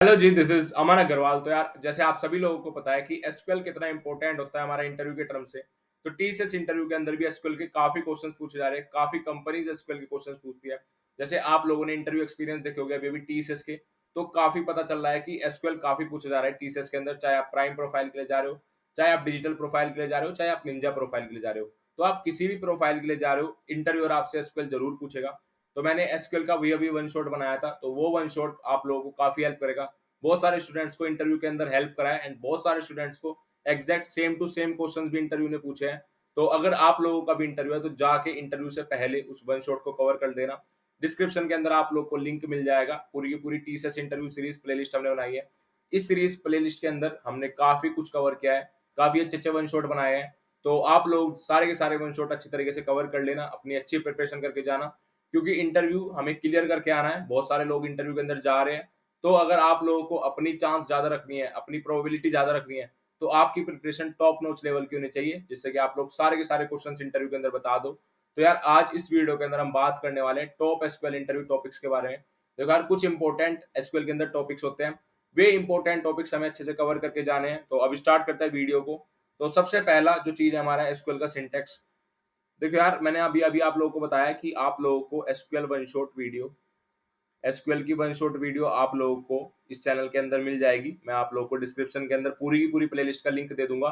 Hello ji, this is अमन अग्रवाल। तो यार, जैसे आप सभी लोगों को पता है कि एसक्यूएल कितना इंपॉर्टेंट होता है हमारा इंटरव्यू के टर्म से। तो टीसीएस इंटरव्यू के अंदर भी एसक्यूएल के काफ़ी क्वेश्चंस पूछे जा रहे हैं, काफ़ी कंपनीज़ एसक्यूएल के क्वेश्चंस पूछती है। जैसे आप लोगों ने इंटरव्यू एक्सपीरियंस देखे होंगे अभी-अभी टीसीएस के, तो काफ़ी पता चल रहा है कि एसक्यूएल काफ़ी पूछा जा रहा है टीसीएस के अंदर, चाहे आप प्राइम प्रोफाइल के लिए जा रहे हो, चाहे आप डिजिटल प्रोफाइल के लिए जा रहे हो, चाहे आप निंजा प्रोफाइल के लिए जा रहे हो। तो आप किसी भी प्रोफाइल के लिए जा रहे हो, इंटरव्यूअर आपसे एसक्यूएल ज़रूर पूछेगा। तो मैंने एसक्यूएल का वही अभी वन शॉट बनाया था, तो वो वन शॉट आप लोगों को काफ़ी हेल्प करेगा। बहुत सारे स्टूडेंट्स को इंटरव्यू के अंदर हेल्प करा है एंड बहुत सारे स्टूडेंट्स को exact same to same questions भी इंटरव्यू ने पूछे हैं। तो अगर आप लोगों का भी इंटरव्यू है तो जाके इंटरव्यू से पहले उस वन शॉट को कवर कर देना। डिस्क्रिप्शन के अंदर आप लोग को लिंक मिल जाएगा। पूरी की पूरी टीसीएस इंटरव्यू सीरीज प्लेलिस्ट हमने बनाई है। इस सीरीज प्लेलिस्ट के अंदर हमने काफी कुछ कवर किया है, काफी अच्छे अच्छे वन शॉट बनाए हैं। तो आप लोग सारे के सारे वन शॉट अच्छी तरीके से कवर कर लेना, अपनी अच्छी प्रिपरेशन करके जाना, क्योंकि इंटरव्यू हमें क्लियर करके आना है। बहुत सारे लोग इंटरव्यू के अंदर जा रहे हैं, तो अगर आप लोगों को अपनी चांस ज़्यादा रखनी है, अपनी प्रोबेबिलिटी ज़्यादा रखनी है, तो आपकी प्रिपरेशन टॉप नॉच लेवल की होनी चाहिए, जिससे कि आप लोग सारे के सारे क्वेश्चंस इंटरव्यू के अंदर बता दो। तो यार, आज इस वीडियो के अंदर हम बात करने वाले हैं टॉप एसक्यूएल इंटरव्यू टॉपिक्स के बारे में। देखो यार, कुछ इंपॉर्टेंट एसक्यूएल के अंदर टॉपिक्स होते हैं, वे इंपॉर्टेंट टॉपिक्स हमें अच्छे से कवर करके जाने हैं। तो अब स्टार्ट करते हैं वीडियो को। तो सबसे पहला जो चीज़ है हमारा एसक्यूएल का सिंटैक्स। देखो यार, मैंने अभी अभी आप लोगों को बताया कि आप लोगों को SQL one shot video, SQL की वन शॉट वीडियो आप लोगों को इस चैनल के अंदर मिल जाएगी। मैं आप लोगों को डिस्क्रिप्शन के अंदर पूरी की पूरी प्लेलिस्ट का लिंक दे दूंगा।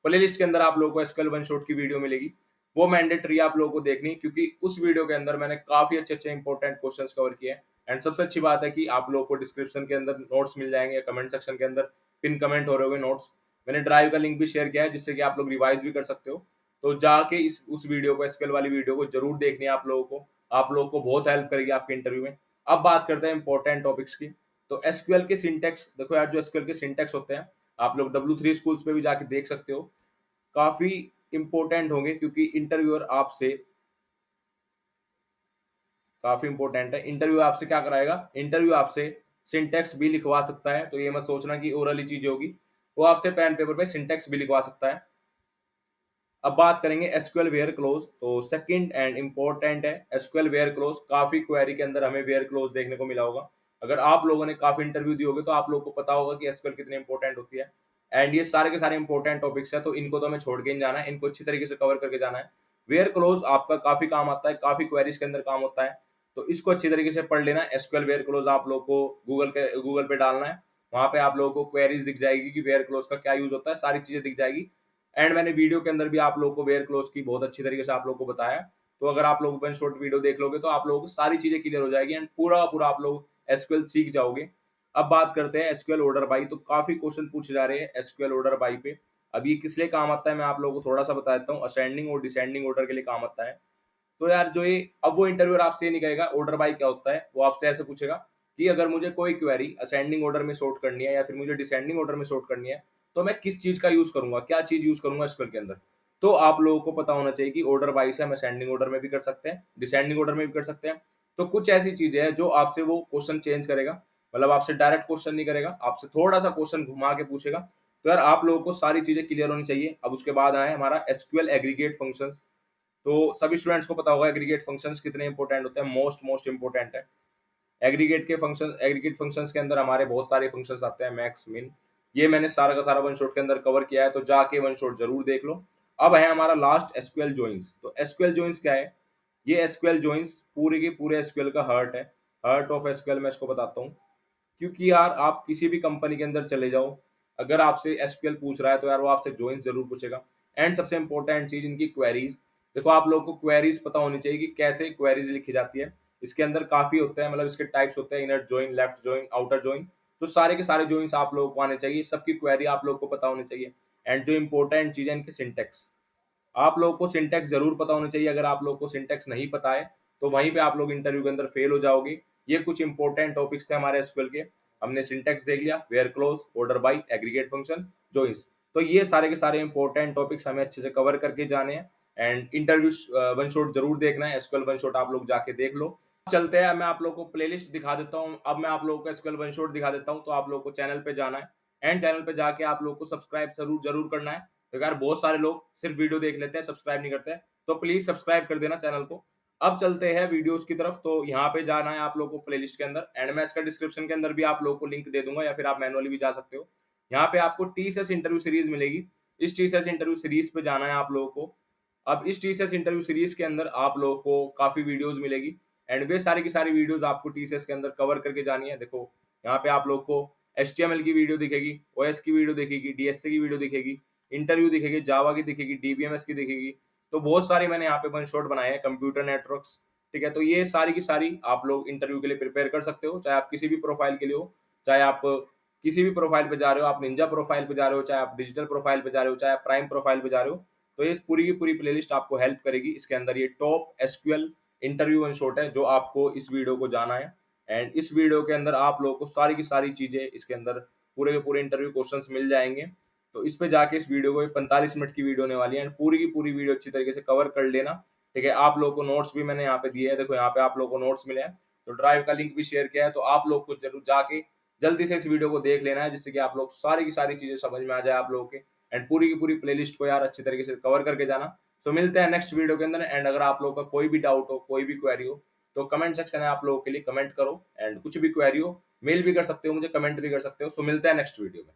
प्लेलिस्ट के अंदर आप लोगों को एसक्यूएल वन शॉट की वीडियो मिलेगी। वो मैंडेटरी आप लोगों को देखनी, क्योंकि उस वीडियो के अंदर मैंने काफी अच्छे अच्छे इंपॉर्टेंट क्वेश्चंस कवर किए हैं। एंड सबसे अच्छी बात है कि आप लोगों को डिस्क्रिप्शन के अंदर नोट्स मिल जाएंगे, कमेंट सेक्शन के अंदर पिन कमेंट हो रहे होंगे नोट्स। मैंने ड्राइव का लिंक भी शेयर किया है, जिससे कि आप लोग रिवाइज भी कर सकते हो। तो जाके इस उस वीडियो को, एसक्यूएल वाली वीडियो को जरूर देखनी है आप लोगों को। आप लोगों को बहुत हेल्प करेगी आपके इंटरव्यू में। अब बात करते हैं इंपॉर्टेंट टॉपिक्स की। तो एसक्यूएल के सिंटैक्स देखो यार, जो एसक्यूएल के सिंटैक्स होते हैं, आप लोग W3 स्कूल्स पे भी जाके देख सकते हो। काफी इंपॉर्टेंट होंगे, क्योंकि इंटरव्यूअर आपसे काफी इंपॉर्टेंट है। इंटरव्यू आपसे क्या कराएगा? इंटरव्यू आपसे सिंटैक्स भी लिखवा सकता है। तो ये मत सोचना कि ओरली चीज होगी, वो आपसे पेन पेपर पे सिंटैक्स भी लिखवा सकता है। अब बात करेंगे एसक्यूएल वेयर क्लोज। तो सेकंड एंड इंपॉर्टेंट है एसक्यूएल वेयर क्लोज। काफी क्वेरी के अंदर हमें वेयर क्लोज देखने को मिला होगा। अगर आप लोगों ने काफी इंटरव्यू दी होगी तो आप लोगों को पता होगा कि एसक्यूएल कितनी इंपॉर्टेंट होती है। एंड ये सारे के सारे इंपॉर्टेंट टॉपिक्स है, तो इनको तो हमें छोड़ के नहीं जाना है, इनको अच्छी तरीके से कवर करके जाना है। वेयर क्लोज आपका काफी काम आता है, काफी क्वेरीज के अंदर काम होता है। तो इसको अच्छी तरीके से पढ़ लेना। एसक्यूएल वेयर क्लोज आप लोग को गूगल पे डालना है। वहां पे आप लोगों को क्वेरीज दिख जाएगी कि वेयर क्लोज का क्या यूज होता है, सारी चीजें दिख जाएगी। एंड मैंने वीडियो के अंदर भी आप लोगों को वेयर क्लोज की बहुत अच्छी तरीके से आप लोगों को बताया। तो अगर आप लोग वन शॉट वीडियो देख लोगे तो आप लोगों को सारी चीजें क्लियर हो जाएगी एंड पूरा पूरा आप लोग एसक्यूएल सीख जाओगे। अब बात करते हैं एसक्यूएल ऑर्डर बाई। तो काफी क्वेश्चन पूछे जा रहे हैं एसक्यूएल ऑर्डर बाई पे। अब ये किस लिए काम आता है मैं आप लोगों को थोड़ा सा बता देता हूँ। असेंडिंग और डिसेंडिंग ऑर्डर के लिए काम आता है। तो यार, जो ये अब वो इंटरव्यूअर आपसे ये नहीं कहेगा ऑर्डर बाई क्या होता है, वो आपसे ऐसे पूछेगा कि अगर मुझे कोई क्वेरी असेंडिंग ऑर्डर में सॉर्ट करनी है या फिर मुझे डिसेंडिंग ऑर्डर में सॉर्ट करनी है, तो मैं किस चीज का यूज करूंगा, क्या चीज यूज करूंगा एसक्यूएल के अंदर। तो आप लोगों को पता होना चाहिए कि ऑर्डर बाई से हम असेंडिंग ऑर्डर में भी कर सकते हैं, डिसेंडिंग ऑर्डर में भी कर सकते हैं। तो कुछ ऐसी चीजें हैं जो आपसे वो क्वेश्चन चेंज करेगा। मतलब आपसे डायरेक्ट क्वेश्चन नहीं करेगा, आपसे थोड़ा सा क्वेश्चन घुमा के पूछेगा। तो यार, आप लोगों को सारी चीजें क्लियर होनी चाहिए। अब उसके बाद आए हमारा एसक्यूएल एग्रीगेट फंक्शंस। तो सभी स्टूडेंट्स को पता होगा एग्रीगेट फंक्शंस कितने इंपॉर्टेंट होते हैं, मोस्ट मोस्ट इंपॉर्टेंट है। एग्रीगेट फंक्शंस के अंदर हमारे बहुत सारे फंक्शंस आते हैं, मैक्स मिन। ये मैंने सारा का सारा वन शॉट के अंदर कवर किया है, तो जाके वन शॉट जरूर देख लो। अब है हमारा लास्ट एसक्यूएल जॉइंस। तो एसक्यूएल जॉइंस क्या है? ये एसक्यूएल जॉइंस पूरे के पूरे एसक्यूएल का हार्ट है। हार्ट ऑफ एसक्यूएल मैं इसको बताता हूँ। क्योंकि यार, आप किसी भी कंपनी के अंदर चले जाओ, अगर आपसे एसक्यूएल पूछ रहा है तो यार वो आपसे जॉइंस जरूर पूछेगा। एंड सबसे इंपॉर्टेंट चीज इनकी क्वेरीज। देखो, आप लोगों को क्वेरीज पता होनी चाहिए कि कैसे क्वेरीज लिखी जाती है। इसके अंदर काफी होते हैं, मतलब इसके टाइप्स होते हैं, inner join, left join, outer join. तो सारे के सारे जॉइंस आप लोगों को आने चाहिए, सबकी क्वेरी आप लोगों को पता होनी चाहिए। एंड जो इंपॉर्टेंट चीज है इनके सिंटेक्स। आप लोगों को सिंटेक्स जरूर पता होना चाहिए। अगर आप लोगों को सिंटेक्स नहीं पता है तो वहीं पे आप लोग इंटरव्यू के अंदर फेल हो जाओगे। ये कुछ इंपॉर्टेंट टॉपिक्स थे हमारे एसक्यूएल के। हमने सिंटेक्स देख लिया, where clause, order by, aggregate function, joins. तो ये सारे के सारे इंपॉर्टेंट टॉपिक्स हमें अच्छे से कवर करके जाने हैं। एंड इंटरव्यू वन शॉट जरूर देखना है, एसक्यूएल वन शॉट आप लोग जाके देख लो। चलते हैं, मैं आप लोगों को प्लेलिस्ट दिखा देता हूँ। अब मैं आप लोगों को एसक्यूएल वन शॉट दिखा देता हूँ। तो आप लोगों को चैनल पे जाना है एंड चैनल पे जाके आप लोगों को सब्सक्राइब जरूर जरूर करना है। तो यार, बहुत सारे लोग सिर्फ वीडियो देख लेते हैं, सब्सक्राइब नहीं करते हैं। तो प्लीज सब्सक्राइब कर देना चैनल को। अब चलते हैं वीडियोस की तरफ। तो यहाँ पे जाना है आप लोगों को प्लेलिस्ट के अंदर, एंड मैं इसका डिस्क्रिप्शन के अंदर भी आप लोगों को लिंक दे दूंगा, या फिर आप मैनुअली भी जा सकते हो। यहाँ पे आपको टीसीएस इंटरव्यू सीरीज मिलेगी। इस टीसीएस इंटरव्यू सीरीज पे जाना है आप लोगों को। अब इस टीसीएस इंटरव्यू सीरीज के अंदर आप लोगों को काफी वीडियोस मिलेगी, एंड वे सारी की सारी वीडियोस आपको टीसीएस के अंदर कवर करके जानी है। देखो यहाँ पे आप लोग को HTML की वीडियो दिखेगी, ओएस की वीडियो दिखेगी, डीएसए की वीडियो दिखेगी, इंटरव्यू दिखेगी, जावा की दिखेगी, डीबीएमएस की दिखेगी। तो बहुत सारी मैंने यहाँ पे वन शॉट बनाए हैं, कंप्यूटर नेटवर्क्स, ठीक है। तो ये सारी की सारी आप लोग इंटरव्यू के लिए प्रिपेयर कर सकते हो, चाहे आप किसी भी प्रोफाइल के लिए हो, चाहे आप किसी भी प्रोफाइल पे जा रहे हो, आप निंजा प्रोफाइल पे जा रहे हो, चाहे आप डिजिटल प्रोफाइल पे जा रहे हो, चाहे आप प्राइम प्रोफाइल पे जा रहे हो। तो ये पूरी की पूरी प्लेलिस्ट आपको हेल्प करेगी। इसके अंदर ये top SQL interview one shot है जो आपको इस वीडियो को जाना है, एंड इस वीडियो के अंदर आप लोगों को सारी की सारी चीजें इसके अंदर पूरे के पूरे इंटरव्यू क्वेश्चंस मिल जाएंगे। तो इस पे जाके इस वीडियो को 45 मिनट की वीडियो होने वाली है, एंड पूरी की पूरी वीडियो अच्छी तरीके से कवर कर लेना, ठीक है। आप लोगों को नोट्स भी मैंने यहाँ पे दिए हैं, देखो यहाँ पे आप लोगों को नोट्स मिले हैं, तो ड्राइव का लिंक भी शेयर किया है। तो आप लोग को जरूर जाके जल्दी से इस वीडियो को देख लेना है, जिससे कि आप लोग सारी की सारी चीजें समझ में आ जाए आप लोगों के, एंड पूरी की पूरी प्लेलिस्ट को यार अच्छी तरीके से कवर करके जाना। सो मिलते हैं नेक्स्ट वीडियो के अंदर, एंड अगर आप लोगों का कोई भी डाउट हो, कोई भी क्वेरी हो, तो कमेंट सेक्शन है आप लोगों के लिए, कमेंट करो, एंड कुछ भी क्वेरी हो मेल भी कर सकते हो मुझे, कमेंट भी कर सकते हो। सो मिलते हैं नेक्स्ट वीडियो में।